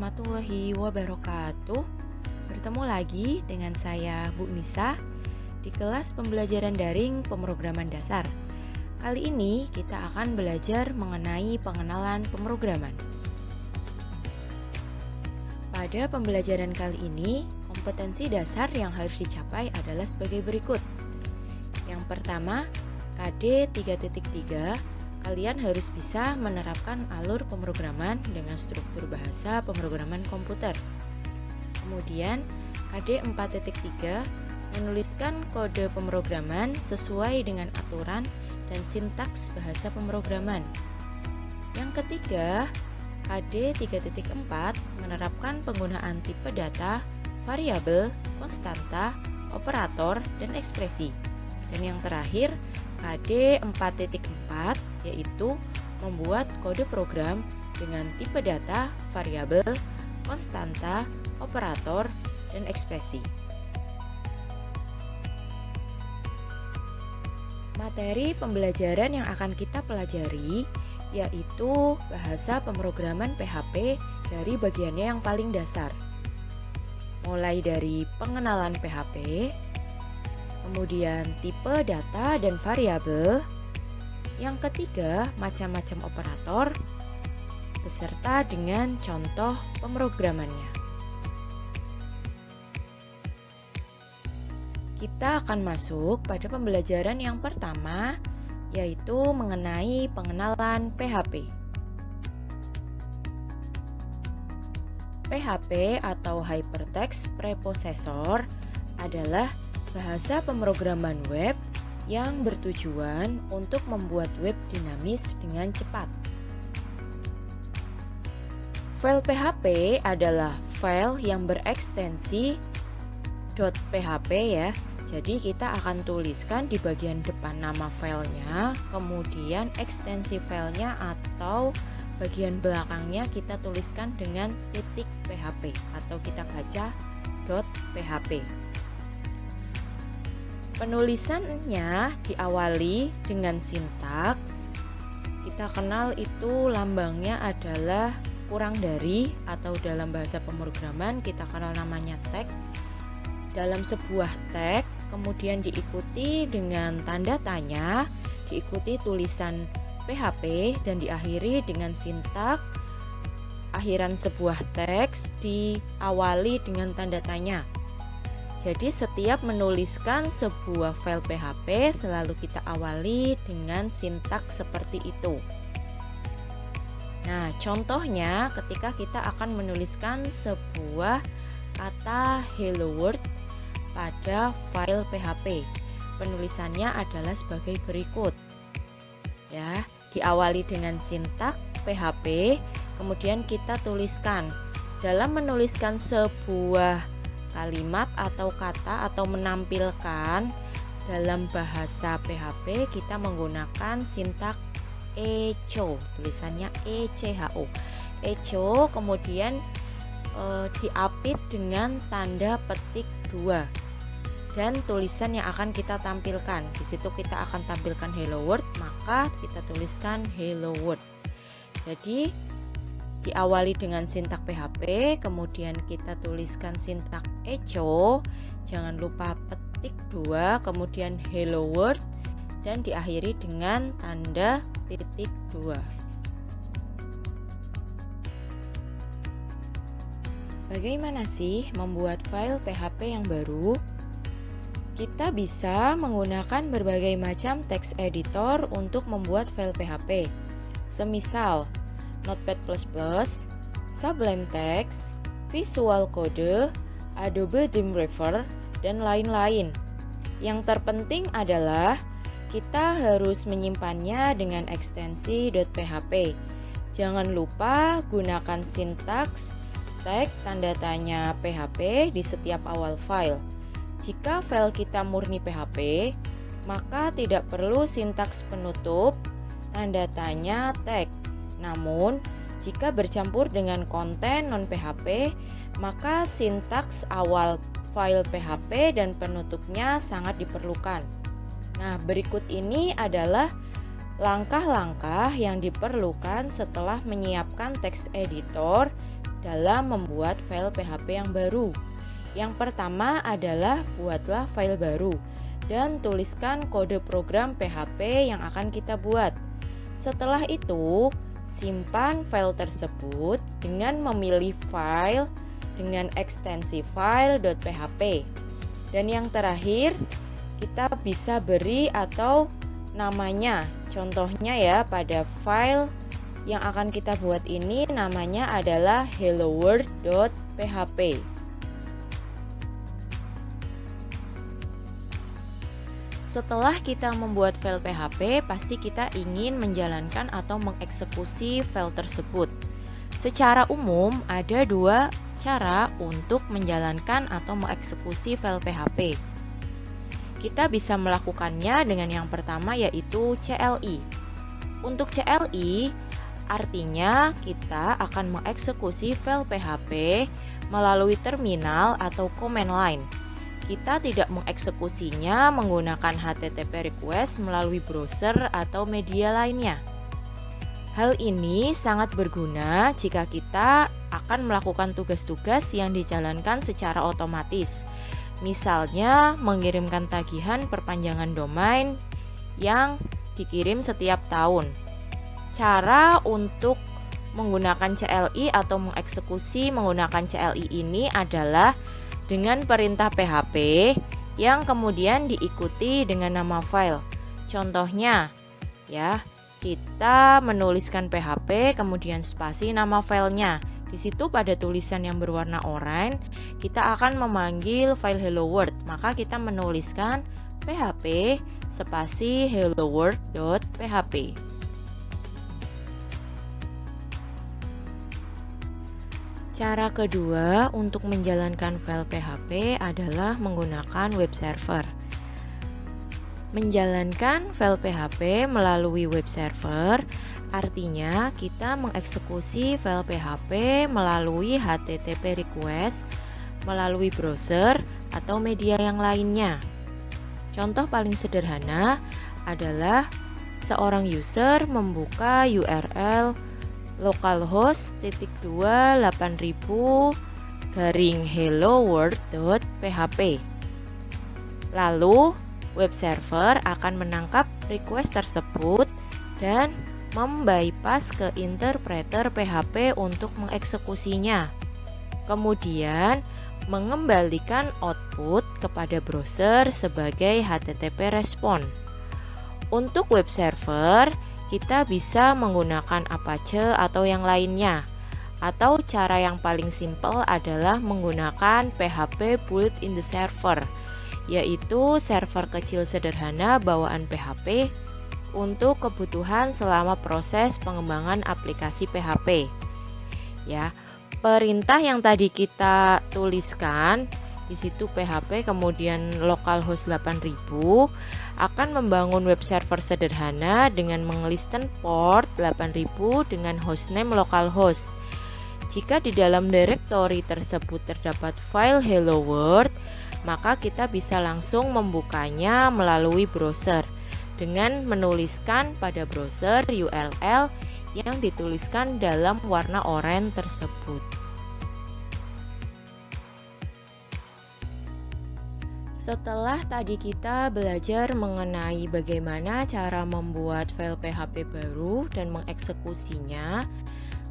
warahmatullahi wabarakatuh. Bertemu lagi dengan saya Bu Nisa di kelas pembelajaran daring pemrograman dasar. Kali ini kita akan belajar mengenai pengenalan pemrograman. Pada pembelajaran kali ini, kompetensi dasar yang harus dicapai adalah sebagai berikut. Yang pertama, KD 3.3, kalian harus bisa menerapkan alur pemrograman dengan struktur bahasa pemrograman komputer. Kemudian, KD 4.3, menuliskan kode pemrograman sesuai dengan aturan dan sintaks bahasa pemrograman. Yang ketiga, KD 3.4, menerapkan penggunaan tipe data, variabel, konstanta, operator, dan ekspresi. Dan yang terakhir, KD 4.4, yaitu membuat kode program dengan tipe data, variabel, konstanta, operator, dan ekspresi. Materi pembelajaran yang akan kita pelajari yaitu bahasa pemrograman PHP dari bagiannya yang paling dasar. Mulai dari pengenalan PHP, kemudian tipe data dan variabel, yang ketiga macam-macam operator, beserta dengan contoh pemrogramannya. Kita akan masuk pada pembelajaran yang pertama, yaitu mengenai pengenalan PHP. PHP atau Hypertext Preprocessor adalah bahasa pemrograman web yang bertujuan untuk membuat web dinamis dengan cepat. File PHP adalah file yang berekstensi .php ya. Jadi kita akan tuliskan di bagian depan nama filenya, kemudian ekstensi filenya atau bagian belakangnya kita tuliskan dengan titik .php atau kita baca .php. Penulisannya diawali dengan sintaks. Kita kenal itu lambangnya adalah kurang dari, atau dalam bahasa pemrograman kita kenal namanya tag. Dalam sebuah tag kemudian diikuti dengan tanda tanya, diikuti tulisan PHP dan diakhiri dengan sintaks. Akhiran sebuah teks diawali dengan tanda tanya. Jadi setiap menuliskan sebuah file PHP selalu kita awali dengan sintaks seperti itu. Nah, contohnya ketika kita akan menuliskan sebuah kata hello world pada file PHP. Penulisannya adalah sebagai berikut. Ya, diawali dengan sintaks PHP, kemudian kita tuliskan. Dalam menuliskan sebuah kalimat atau kata atau menampilkan dalam bahasa PHP kita menggunakan sintaks echo, tulisannya ECHO. Echo kemudian diapit dengan tanda petik 2 dan tulisan yang akan kita tampilkan. Di situ kita akan tampilkan hello world, maka kita tuliskan hello world. Jadi diawali dengan sintaks PHP, kemudian kita tuliskan sintaks echo, jangan lupa petik 2, kemudian hello world, dan diakhiri dengan tanda titik 2. Bagaimana sih membuat file PHP yang baru? Kita bisa menggunakan berbagai macam text editor untuk membuat file PHP. Semisal Notepad++, Sublime Text, Visual Code, Adobe Dreamweaver, dan lain-lain. Yang terpenting adalah kita harus menyimpannya dengan ekstensi .php. Jangan lupa gunakan sintaks tag tanda tanya PHP di setiap awal file. Jika file kita murni PHP, maka tidak perlu sintaks penutup tanda tanya tag. Namun, jika bercampur dengan konten non-PHP, maka sintaks awal file PHP dan penutupnya sangat diperlukan. Nah, berikut ini adalah langkah-langkah yang diperlukan setelah menyiapkan text editor dalam membuat file PHP yang baru. Yang pertama adalah buatlah file baru dan tuliskan kode program PHP yang akan kita buat. Setelah itu, simpan file tersebut dengan memilih file dengan ekstensi file.php. Dan yang terakhir, kita bisa beri atau namanya. Contohnya ya, pada file yang akan kita buat ini namanya adalah helloworld.php. Setelah kita membuat file PHP, pasti kita ingin menjalankan atau mengeksekusi file tersebut. Secara umum, ada dua cara untuk menjalankan atau mengeksekusi file PHP. Kita bisa melakukannya dengan yang pertama, yaitu CLI. Untuk CLI, artinya kita akan mengeksekusi file PHP melalui terminal atau command line. Kita tidak mengeksekusinya menggunakan HTTP request melalui browser atau media lainnya. Hal ini sangat berguna jika kita akan melakukan tugas-tugas yang dijalankan secara otomatis. Misalnya, mengirimkan tagihan perpanjangan domain yang dikirim setiap tahun. Cara untuk menggunakan CLI atau mengeksekusi menggunakan CLI ini adalah dengan perintah PHP yang kemudian diikuti dengan nama file. Contohnya, ya, kita menuliskan PHP kemudian spasi nama filenya. Di situ pada tulisan yang berwarna oranye, kita akan memanggil file hello world. Maka kita menuliskan PHP spasi helloworld.php. Cara kedua untuk menjalankan file PHP adalah menggunakan web server. Menjalankan file PHP melalui web server artinya kita mengeksekusi file PHP melalui HTTP request, melalui browser atau media yang lainnya. Contoh paling sederhana adalah seorang user membuka URL localhost /8000/helloworld.php. Lalu web server akan menangkap request tersebut dan membypass ke interpreter PHP untuk mengeksekusinya. Kemudian mengembalikan output kepada browser sebagai HTTP respon. Untuk web server, kita bisa menggunakan Apache atau yang lainnya. Atau cara yang paling simpel adalah menggunakan PHP built in the server, yaitu server kecil sederhana bawaan PHP untuk kebutuhan selama proses pengembangan aplikasi PHP. Ya, perintah yang tadi kita tuliskan di situ PHP kemudian localhost 8000 akan membangun web server sederhana dengan mengelisten port 8000 dengan hostname localhost. Jika di dalam directory tersebut terdapat file hello world, maka kita bisa langsung membukanya melalui browser dengan menuliskan pada browser URL yang dituliskan dalam warna oranye tersebut. Setelah tadi kita belajar mengenai bagaimana cara membuat file PHP baru dan mengeksekusinya,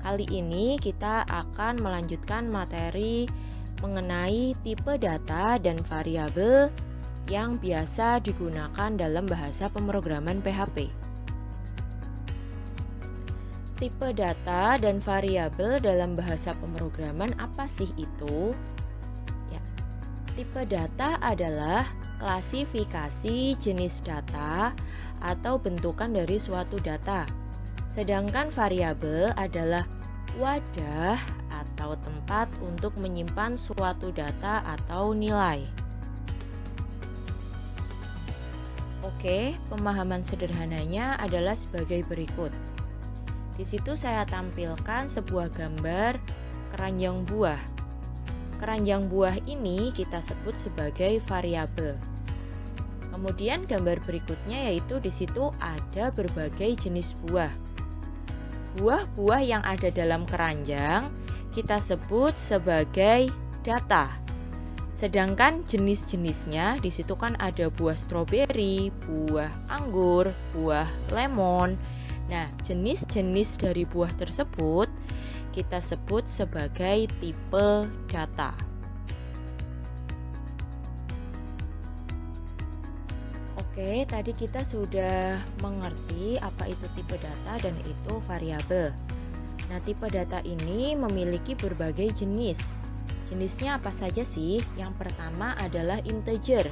kali ini kita akan melanjutkan materi mengenai tipe data dan variabel yang biasa digunakan dalam bahasa pemrograman PHP. Tipe data dan variabel dalam bahasa pemrograman apa sih itu? Tipe data adalah klasifikasi jenis data atau bentukan dari suatu data. Sedangkan variabel adalah wadah atau tempat untuk menyimpan suatu data atau nilai. Oke, pemahaman sederhananya adalah sebagai berikut. Di situ saya tampilkan sebuah gambar keranjang buah. Keranjang buah ini kita sebut sebagai variabel. Kemudian gambar berikutnya yaitu di situ ada berbagai jenis buah. Buah-buah yang ada dalam keranjang kita sebut sebagai data. Sedangkan jenis-jenisnya di situ kan ada buah stroberi, buah anggur, buah lemon. Nah, jenis-jenis dari buah tersebut kita sebut sebagai tipe data. Oke, tadi kita sudah mengerti apa itu tipe data dan itu variabel. Nah, tipe data ini memiliki berbagai jenis. Jenisnya apa saja sih? Yang pertama adalah integer.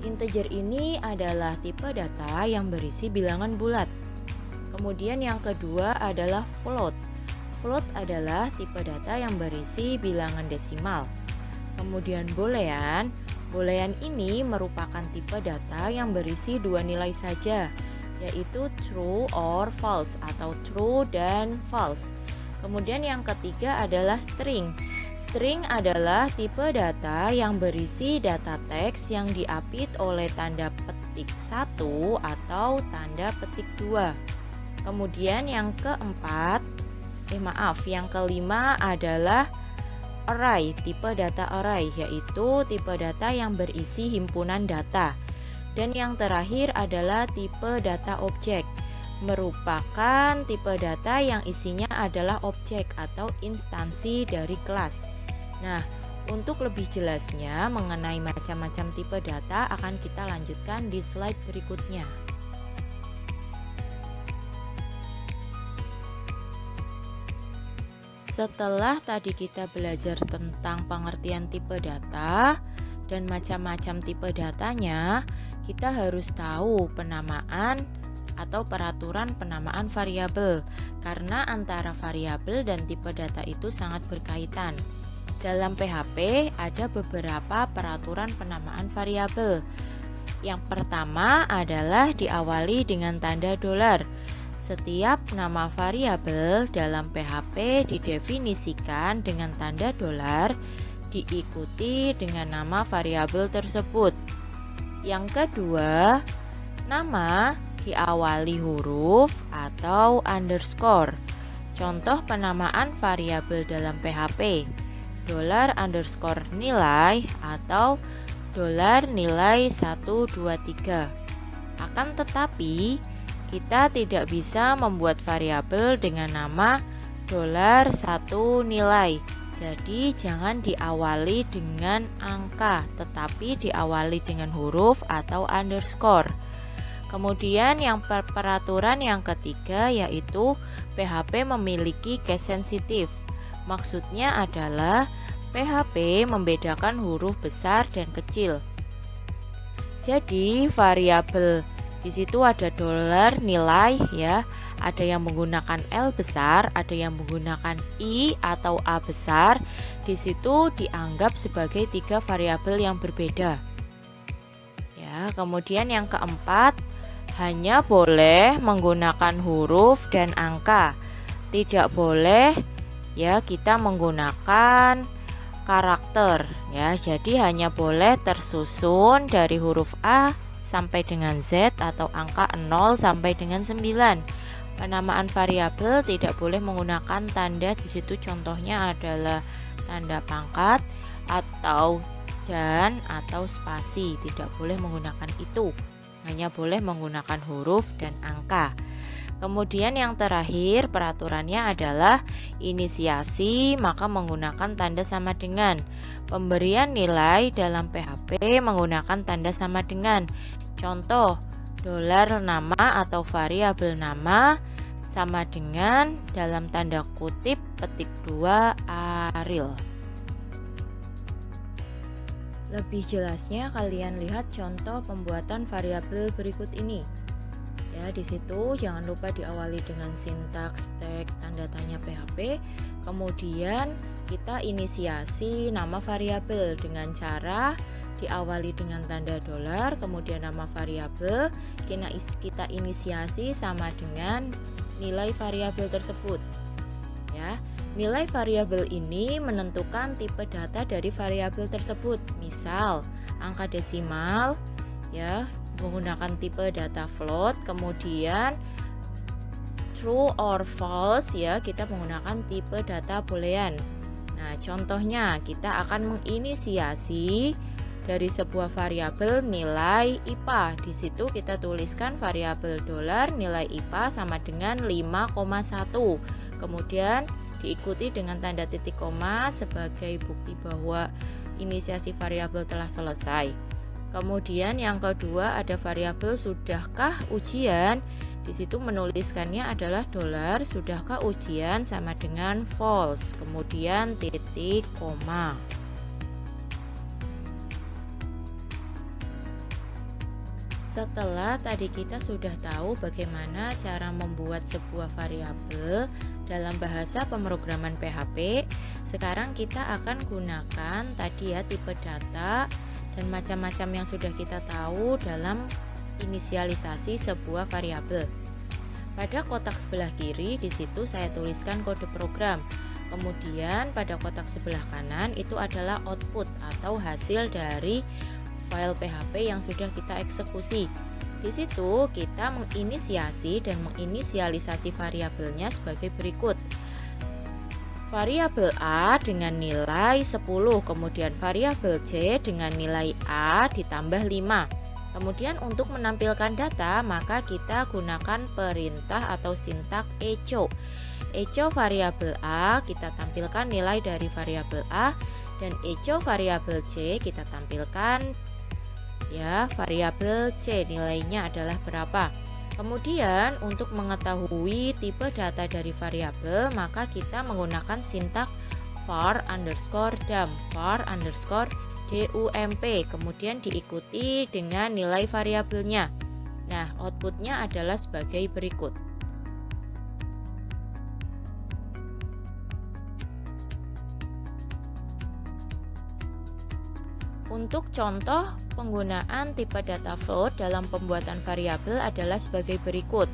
Integer ini adalah tipe data yang berisi bilangan bulat. Kemudian yang kedua adalah float. Float adalah tipe data yang berisi bilangan desimal. Kemudian boolean. Boolean ini merupakan tipe data yang berisi dua nilai saja, yaitu true or false atau true dan false. Kemudian yang ketiga adalah string. String adalah tipe data yang berisi data teks yang diapit oleh tanda petik 1 atau tanda petik 2. Kemudian yang kelima adalah array, tipe data array, yaitu tipe data yang berisi himpunan data. Dan yang terakhir adalah tipe data objek, merupakan tipe data yang isinya adalah objek atau instansi dari kelas. Nah, untuk lebih jelasnya mengenai macam-macam tipe data akan kita lanjutkan di slide berikutnya. Setelah tadi kita belajar tentang pengertian tipe data dan macam-macam tipe datanya, kita harus tahu penamaan atau peraturan penamaan variabel, karena antara variabel dan tipe data itu sangat berkaitan. Dalam PHP ada beberapa peraturan penamaan variabel. Yang pertama adalah diawali dengan tanda $. Setiap nama variabel dalam PHP didefinisikan dengan tanda $, diikuti dengan nama variabel tersebut. Yang kedua, nama diawali huruf atau underscore. Contoh penamaan variabel dalam PHP: $_nilai atau $nilai 123. Akan tetapi, kita tidak bisa membuat variabel dengan nama $1 nilai. Jadi jangan diawali dengan angka, tetapi diawali dengan huruf atau underscore. Kemudian yang peraturan yang ketiga yaitu PHP memiliki case sensitif. Maksudnya adalah PHP membedakan huruf besar dan kecil. Jadi variabel di situ ada $nilai ya, ada yang menggunakan L besar, ada yang menggunakan I atau A besar. Di situ dianggap sebagai 3 variabel yang berbeda. Ya, kemudian yang keempat, hanya boleh menggunakan huruf dan angka. Tidak boleh ya kita menggunakan karakter ya. Jadi hanya boleh tersusun dari huruf A sampai dengan Z atau angka 0 sampai dengan 9. Penamaan variabel tidak boleh menggunakan tanda di situ, contohnya adalah tanda pangkat atau dan atau spasi. Tidak boleh menggunakan itu. Hanya boleh menggunakan huruf dan angka. Kemudian yang terakhir peraturannya adalah inisiasi, maka menggunakan tanda sama dengan. Pemberian nilai dalam PHP menggunakan tanda sama dengan. Contoh, $nama atau variabel nama sama dengan dalam tanda kutip petik 2 Ariel. Lebih jelasnya kalian lihat contoh pembuatan variabel berikut ini. Ya, di situ jangan lupa diawali dengan sintaks tag tanda tanya PHP. Kemudian kita inisiasi nama variabel dengan cara diawali dengan tanda $, kemudian nama variabel kita inisiasi sama dengan nilai variabel tersebut. Ya, nilai variabel ini menentukan tipe data dari variabel tersebut. Misal, angka desimal ya menggunakan tipe data float, kemudian true or false ya kita menggunakan tipe data boolean. Nah, contohnya kita akan menginisiasi dari sebuah variabel nilai IPA. Di situ kita tuliskan variabel dolar nilai IPA sama dengan 5,1. Kemudian diikuti dengan tanda titik koma sebagai bukti bahwa inisiasi variabel telah selesai. Kemudian yang kedua ada variabel sudahkah ujian. Di situ menuliskannya adalah dolar sudahkah ujian sama dengan false. Kemudian titik koma. Setelah tadi kita sudah tahu bagaimana cara membuat sebuah variabel dalam bahasa pemrograman PHP, sekarang kita akan gunakan tadi ya tipe data dan macam-macam yang sudah kita tahu dalam inisialisasi sebuah variabel. Pada kotak sebelah kiri di situ saya tuliskan kode program. Kemudian pada kotak sebelah kanan itu adalah output atau hasil dari file PHP yang sudah kita eksekusi. Di situ kita menginisiasi dan menginisialisasi variabelnya sebagai berikut. Variabel A dengan nilai 10, kemudian variabel C dengan nilai A ditambah 5. Kemudian untuk menampilkan data, maka kita gunakan perintah atau sintak echo. Echo variabel A kita tampilkan nilai dari variabel A, dan echo variabel C kita tampilkan ya variabel C nilainya adalah berapa. Kemudian untuk mengetahui tipe data dari variabel, maka kita menggunakan sintak var underscore dump, dump, kemudian diikuti dengan nilai variabelnya. Nah, outputnya adalah sebagai berikut. Untuk contoh penggunaan tipe data float dalam pembuatan variabel adalah sebagai berikut.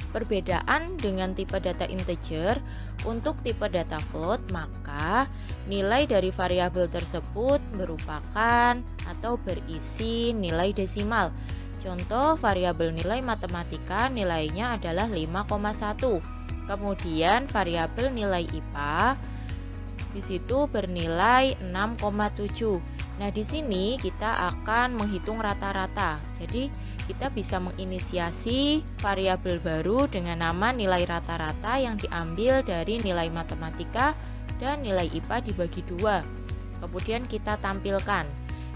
Perbedaan dengan tipe data integer, untuk tipe data float maka nilai dari variabel tersebut merupakan atau berisi nilai desimal. Contoh variabel nilai matematika nilainya adalah 5,1. Kemudian variabel nilai IPA di situ bernilai 6,7. Nah, di sini kita akan menghitung rata-rata. Jadi, kita bisa menginisiasi variabel baru dengan nama nilai rata-rata yang diambil dari nilai matematika dan nilai IPA dibagi 2. Kemudian kita tampilkan.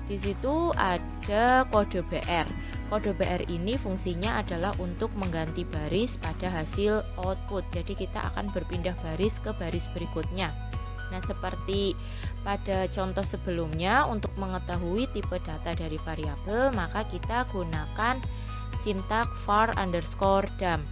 Di situ ada kode BR. Kode BR ini fungsinya adalah untuk mengganti baris pada hasil output. Jadi, kita akan berpindah baris ke baris berikutnya. Nah, seperti pada contoh sebelumnya, untuk mengetahui tipe data dari variabel, maka kita gunakan sintak var underscore dump.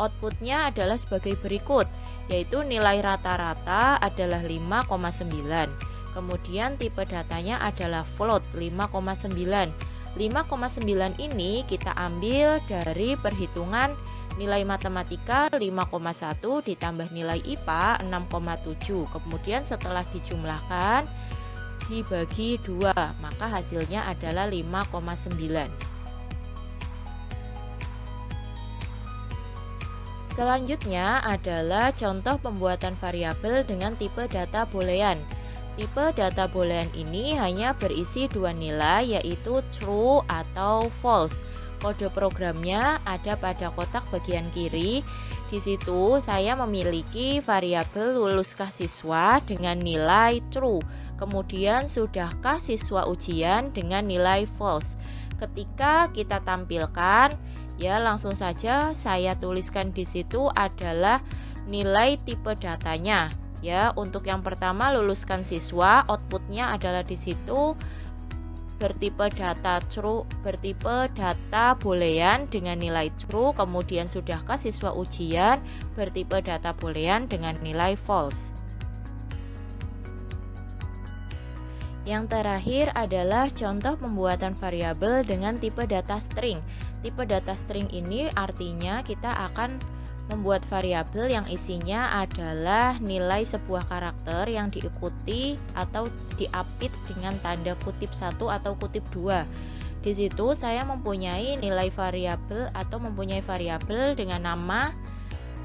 Outputnya adalah sebagai berikut, yaitu nilai rata-rata adalah 5,9. Kemudian tipe datanya adalah float 5,9. 5,9 ini kita ambil dari perhitungan nilai matematika 5,1 ditambah nilai IPA 6,7. Kemudian setelah dijumlahkan dibagi 2, maka hasilnya adalah 5,9. Selanjutnya adalah contoh pembuatan variabel dengan tipe data boolean. Tipe data boolean ini hanya berisi 2 nilai, yaitu true atau false. Kode programnya ada pada kotak bagian kiri. Di situ saya memiliki variabel luluskah siswa dengan nilai true. Kemudian sudahkah siswa ujian dengan nilai false. Ketika kita tampilkan, ya langsung saja saya tuliskan di situ adalah nilai tipe datanya. Ya, untuk yang pertama luluskan siswa, outputnya adalah di situ bertipe data true, bertipe data boolean dengan nilai true. Kemudian sudahkah siswa ujian, bertipe data boolean dengan nilai false. Yang terakhir adalah contoh pembuatan variabel dengan tipe data string. Tipe data string ini artinya kita akan membuat variabel yang isinya adalah nilai sebuah karakter yang diikuti atau diapit dengan tanda kutip 1 atau kutip 2. Di situ saya mempunyai nilai variabel atau mempunyai variabel dengan nama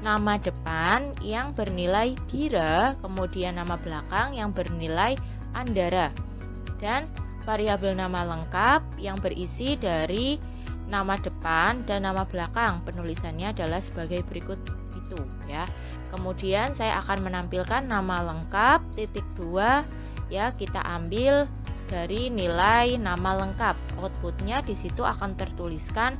nama depan yang bernilai dira, kemudian nama belakang yang bernilai andara, dan variabel nama lengkap yang berisi dari nama depan dan nama belakang. Penulisannya adalah sebagai berikut itu ya. Kemudian saya akan menampilkan nama lengkap titik 2 ya, kita ambil dari nilai nama lengkap. Outputnya di situ akan tertuliskan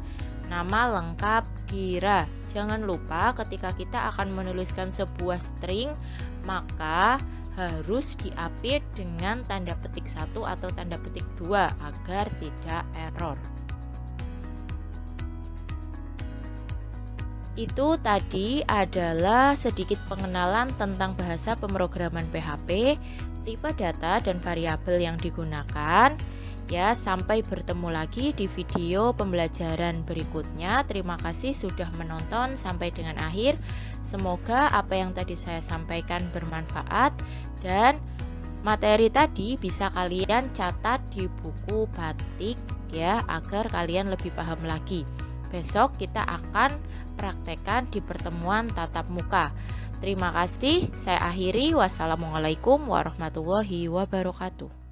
nama lengkap dira. Jangan lupa ketika kita akan menuliskan sebuah string, maka harus diapit dengan tanda petik 1 atau tanda petik 2 agar tidak error. Itu tadi adalah sedikit pengenalan tentang bahasa pemrograman PHP, tipe data dan variabel yang digunakan. Ya, sampai bertemu lagi di video pembelajaran berikutnya. Terima kasih sudah menonton sampai dengan akhir. Semoga apa yang tadi saya sampaikan bermanfaat dan materi tadi bisa kalian catat di buku batik ya, agar kalian lebih paham lagi. Besok kita akan praktekkan di pertemuan tatap muka. Terima kasih, saya akhiri. Wassalamualaikum warahmatullahi wabarakatuh.